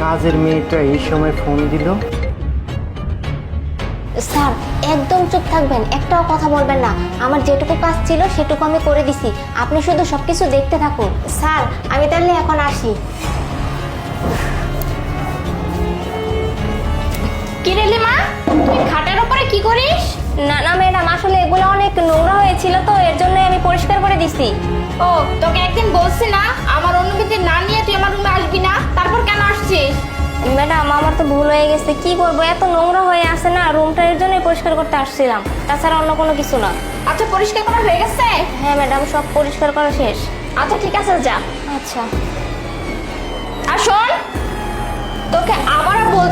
কাজের মেয়েটা এই সময় ফোন দিল। স্যার একদম চুপ থাকবেন, একটাও কথা বলবেন না। আমার যেটুকু কাজ ছিল সেটুকু আমি করে দিছি, আপনি শুধু সবকিছু দেখতে থাকুন। স্যার আমি তাহলে এখন আসি। কি রে লিমা, তুই খাটের উপরে কি করিস? না না ম্যাডাম, আসলে এগুলো অনেক নোংরা হয়েছিল তো এর জন্য আমি পরিষ্কার করে দিছি। ও, তোকে একদিন বলছি না আমার অনুমতি না নিয়ে তুই আমার রুমে আসবি না, তারপর কেন আসছিস? ম্যাডাম আমার তো ভুল হয়ে গেছে, কি করব, এত নোংরা হয়ে আছে না রুমটা, এর জন্যই পরিষ্কার করতে আসছিলাম, তাছাড়া অন্য কোনো কিছু না। আচ্ছা পরিষ্কার করা হয়ে গেছে? হ্যাঁ ম্যাডাম, সব পরিষ্কার করা শেষ। আচ্ছা ঠিক আছে যা। আচ্ছা। আর শোন, তোকে আবারও বল